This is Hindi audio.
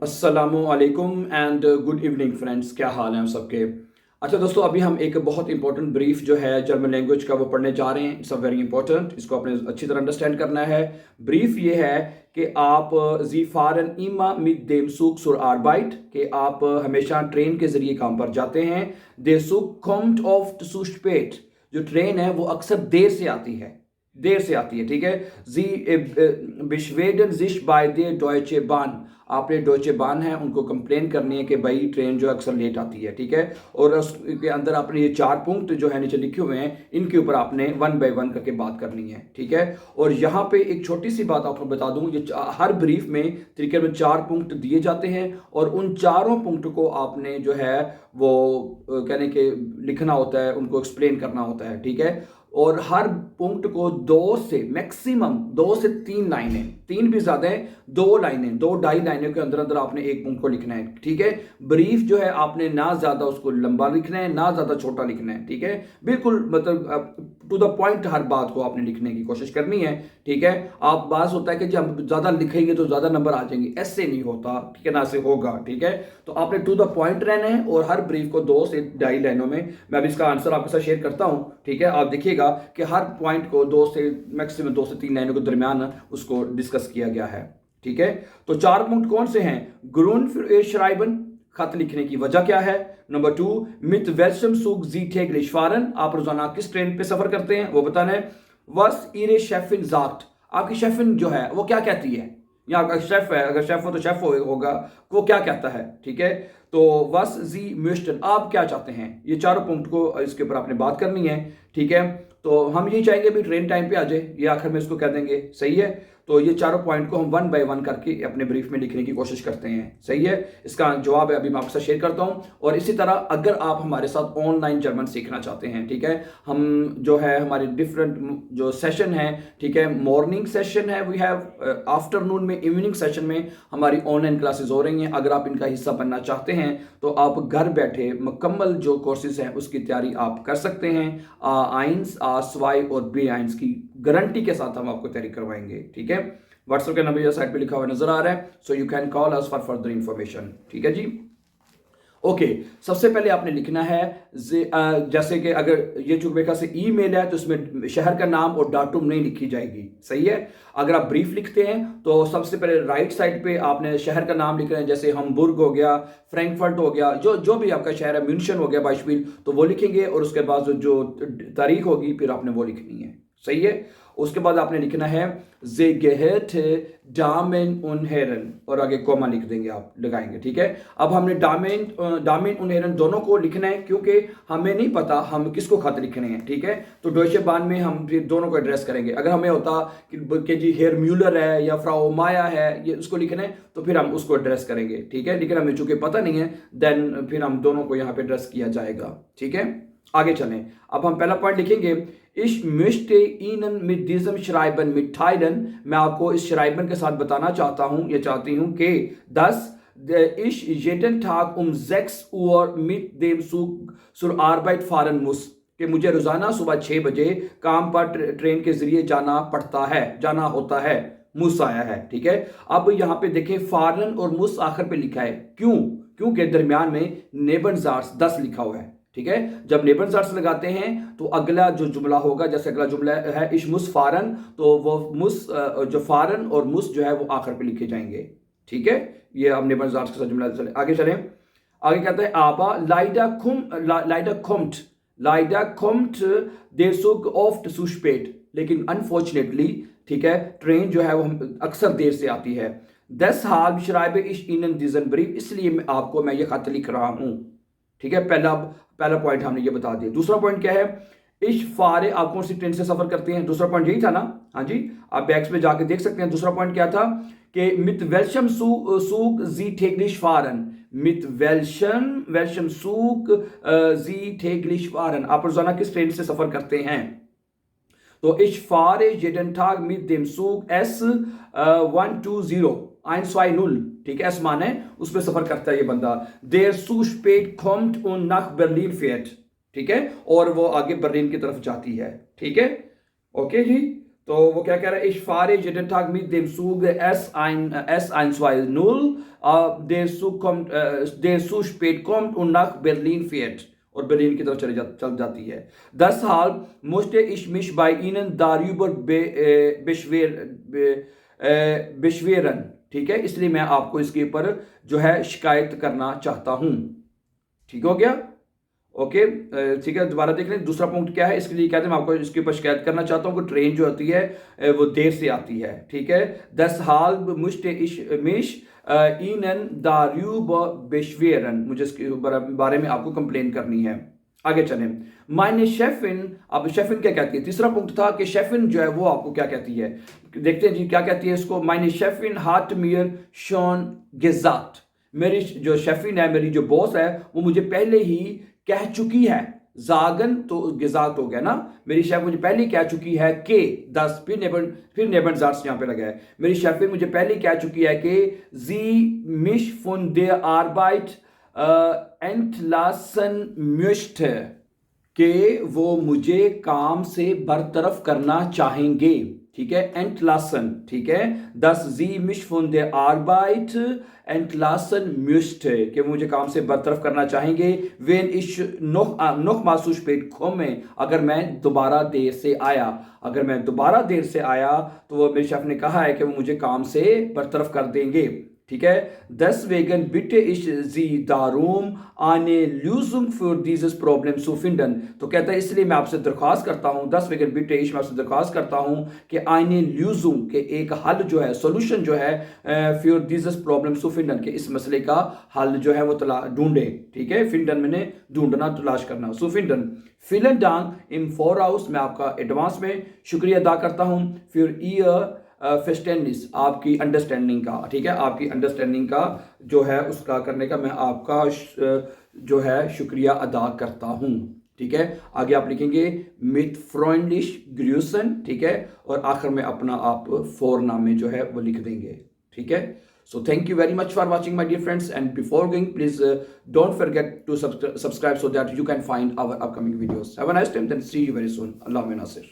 अस्सलामु अलैकुम एंड गुड इवनिंग फ्रेंड्स, क्या हाल है हम सबके। अच्छा दोस्तों, अभी हम एक बहुत इंपॉर्टेंट ब्रीफ जो है जर्मन लैंग्वेज का वो पढ़ने जा रहे हैं। इट्स अ वेरी इंपॉर्टेंट, इसको आपने अच्छी तरह अंडरस्टैंड करना है। ब्रीफ ये है कि आप जी फारन इमा मिट देम सुक सुर आर्बाइट, कि आप हमेशा ट्रेन के जरिए काम पर जाते हैं। दे सुक कॉम्ट ऑफ टू स्पेट, जो ट्रेन है वो अक्सर देर से आती है, ठीक है। जी बिश्वेडन जिश बाय दे डॉयचे बान, आपने डोचे बान है उनको कंप्लेन करनी है कि भाई ट्रेन जो अक्सर लेट आती है, ठीक है। और उसके अंदर आपने ये 4 पॉइंट जो है नीचे लिखे हुए हैं, इनके ऊपर आपने 1 बाय 1 करके बात करनी है, ठीक है। और यहाँ पे एक छोटी सी बात आपको बता दूं, ये हर ब्रीफ में तरीके में 4 पॉइंट दिए जाते हैं और उन चारों पॉइंट को आपने जो है वो कहने के लिखना होता है, उनको एक्सप्लेन करना होता है, ठीक है। और हर पॉइंट को 2 से मैक्सिमम 2 से 3 लाइनें, 3 भी ज्यादा है, 2 लाइनें, 2-2.5 लाइनों के अंदर अंदर आपने एक पॉइंट को लिखना है, ठीक है। ब्रीफ जो है आपने ना ज्यादा उसको लंबा लिखना है ना ज्यादा छोटा लिखना है, ठीक है। बिल्कुल मतलब टू द पॉइंट हर बात को आपने लिखने की कोशिश करनी है, ठीक है। आप बात होता है कि जब हम ज्यादा लिखेंगे तो ज्यादा नंबर आ जाएंगे, ऐसे नहीं होता, ठीक है ना, ऐसे होगा, ठीक है। तो आपने टू द पॉइंट रहना है और हर ब्रीफ को 2 से 2.5 लाइनों में, मैं अभी इसका आंसर आपके साथ शेयर करता हूं, ठीक है। आप देखिएगा कि हर पॉइंट को 2 से मैक्सिमम 2 से 3 लाइनों के दरमियान उसको डिस्कस किया गया है, ठीक है। तो 4 पॉइंट कौन से हैं? ग्रुन für schreiben, खत लिखने की वजह क्या है। Number 2, mit welchem Zug Sie täglich fahren, आप रोजाना किस ट्रेन पे सफर करते हैं वो बताना है। was ihre Chefin sagt, आपकी शेफिन जो है वो क्या कहती है, या अगर शेफ है, अगर शेफ हो तो शेफ होगा, वो क्या कहता है, ठीक है। तो was sie möchten, आप क्या चाहते हैं। ये चारों पॉइंट को इसके ऊपर आपने बात करनी है, ठीक है। तो हम ये चाहेंगे भी ट्रेन टाइम पे आ जाए, ये आखिर में इसको कह देंगे, सही है। तो ये चारों पॉइंट को हम 1 बाय 1 करके अपने ब्रीफ में लिखने की कोशिश करते हैं, सही है। इसका जवाब है अभी मैं आपके साथ शेयर करता हूं। और इसी तरह अगर आप हमारे साथ ऑनलाइन जर्मन सीखना चाहते हैं, ठीक है, हम जो है हमारे डिफरेंट जो सेशन है, ठीक है, मॉर्निंग सेशन है वी हैव, आफ्टरनून में, इवनिंग सेशन में हमारी ऑनलाइन क्लासेस हो रही हैं। अगर आप इनका हिस्सा बनना चाहते हैं तो आप घर बैठे मुकम्मल जो कोर्सेज हैं उसकी तैयारी आप कर सकते हैं। आइंस, स्वाई और बी आइंस की गारंटी के साथ हम आपको तैयारी करवाएंगे, ठीक है। व्हाट्सएप का नंबर साइड पे लिखा हुआ नजर आ रहा है, so you can call us for further information, ठीक है जी। ओके, सबसे पहले आपने लिखना है जैसे कि अगर ये चुकबेका से ईमेल है तो इसमें शहर का नाम और डाटुम नहीं लिखी जाएगी, सही है। अगर आप ब्रीफ लिखते हैं तो सबसे पहले राइट साइड पे आपने शहर का नाम लिखना है, जैसे हमबुर्ग हो गया, फ्रैंकफर्ट हो गया, जो जो भी आपका शहर है, म्यूनशन हो गया, बाइशविल, तो वो लिखेंगे। और उसके बाद जो तारीख होगी फिर आपने वो लिखनी है, सही है। उसके बाद आपने लिखना है जे गेहेट डामेन उनहेरन, और आगे कोमा लिख देंगे, आप लगाएंगे, ठीक है। अब हमने डामेन उनहेरन दोनों को लिखना है क्योंकि हमें नहीं पता हम किसको खत लिखने हैं, ठीक है। तो डोइचे बान में हम फिर दोनों को एड्रेस करेंगे। अगर हमें होता कि जी हेयर म्यूलर है या फ्राउ माया है, ये उसको लिखना है, तो फिर हम उसको एड्रेस करेंगे, ठीक है। लेकिन हमें चूंकि पता नहीं है, देन फिर हम दोनों को यहाँ पे एड्रेस किया जाएगा, ठीक है। आगे चलें, अब हम पहला पॉइंट लिखेंगे, Ich möchte Ihnen mit diesem Schreiben mitteilen, मैं आपको इस schreiben के साथ बताना चाहता हूं या चाहती हूं कि dass ich jeden Tag um 6 Uhr mit dem Zug zur Arbeit fahren muss, कि मुझे रोजाना सुबह 6 बजे काम पर ट्रेन के जरिए जाना होता है। मुस आया है, ठीक है। अब यहाँ पे देखें फारन और मुस आखिर पे लिखा है, क्योंकि दरमियान में नेबनजार्स 10 लिखा हुआ है, ठीक है। जब नेबनजार्स लगाते हैं तो अगला जो जुमला होगा, जैसे अगला जुमला है इश मुस फारन, तो वो मुस जो फारन और मुस जो है वो आखिर पे लिखे जाएंगे, ठीक है। ये अब नेबनजार्स के साथ जुमला आगे चलें। आगे कहते हैं आबा लाइडा कॉम्ट देर सुग ऑफ्ट सुशपेट, लेकिन अनफॉर्चुनेटली, ठीक है, ट्रेन जो है वो अक्सर देर से आती है। 10 हाब शराब इश इन दिजन ब्रीफ, इसलिए मैं ये खत लिख रहा हूं, ठीक है। पहला पॉइंट हमने ये बता दिया। दूसरा पॉइंट क्या है, इश फारे, आप कौन सी ट्रेन से सफर करते हैं, दूसरा पॉइंट यही था ना, हाँ जी, आप बैग्स में जाके देख सकते हैं। दूसरा पॉइंट क्या था कि मित वेलशम सूक जी ठेगलिश फारन, मित वेलशम सूक जी ठेगलिश फारन, आप रोजाना किस ट्रेन से सफर करते हैं। तो इश फारे jeden Tag mit dem Zug S 120 120, ठीक है, एस मान है, उसमें सफर करता है ये बंदा। देर zu spät kommt und nach Berlin fährt, ठीक है, और वो आगे बर्लिन की तरफ जाती है, ठीक है। ओके जी, तो वो क्या कह रहा है, ich fahre jeden Tag mit dem Zug S120 der zu spät kommt und nach Berlin fährt और बर्लिन की तरफ चल जाती है। deshalb musste ich mich bei Ihnen darüber beschweren, ठीक है, इसलिए मैं आपको इसके ऊपर जो है शिकायत करना चाहता हूँ। ठीक हो गया, ओके, ठीक है। दोबारा देख लें, दूसरा पॉइंट क्या है, इसके लिए कहते हैं मैं आपको इसके ऊपर शिकायत करना चाहता हूँ कि ट्रेन जो होती है वो देर से आती है। ठीक है, deshalb musste ich mich Ihnen darüber beschweren, मुझे इसके बारे में आपको कंप्लेन करनी है। आगे चलें, meine Chefin, अब शेफिन क्या कहती है, तीसरा पॉइंट था कि शेफिन जो है वो आपको क्या कहती है, देखते हैं जी क्या कहती है इसको। meine Chefin hat mir schon gesagt, मेरी जो शेफिन है, मेरी जो बॉस है, वो मुझे पहले ही कह चुकी है। जागन तो गिजात हो गया ना, मेरी शेफ मुझे पहले कह चुकी है कि 10 फिर नेबनजार्स यहाँ पे लगा है। मेरी शेफिन मुझे पहले कह चुकी है कि sie mich von der Arbeit entlassen möchte, कि वो मुझे काम से बरतरफ करना चाहेंगे। ठीक है, entlassen, ठीक है, dass sie mich von der Arbeit entlassen möchte, कि वो मुझे काम से बरतरफ करना चाहेंगे। wenn ich nochmal zu spät komme, अगर मैं दोबारा देर से आया, अगर मैं दोबारा देर से आया तो वो मेरे शेफ ने कहा है कि वो मुझे काम से बरतरफ कर देंगे। ठीक है, deswegen bitte ich Sie darum, eine Lösung für dieses Problem zu finden, तो कहता है इसलिए मैं आपसे दरख्वास्त करता हूँ, deswegen bitte ich, मैं आपसे दरख्वास्त करता हूँ कि eine Lösung, के एक हल जो है, सोल्यूशन जो है, für dieses Problem zu finden, कि इस मसले का हल जो है वो ढूंढे। ठीक है, finden मैंने ढूंढना, तलाश करना, zu finden। vielen Dank im Voraus, मैं आपका एडवांस में शुक्रिया अदा करता हूँ, für Ihr फेस्टेनिस, आपकी अंडरस्टैंडिंग का। ठीक है, आपकी अंडरस्टैंडिंग का जो है उसका करने का मैं आपका जो है शुक्रिया अदा करता हूँ। ठीक है, आगे आप लिखेंगे मिट फ्रेंडलिश ग्रूसन, ठीक है, और आखिर में अपना आप फोरनाम में जो है वो लिख देंगे। ठीक है, so thank you very much for watching my dear friends, and before going please don't forget to subscribe so that you can find our upcoming videos. Have a nice time, then see you very soon. Allah Nasir.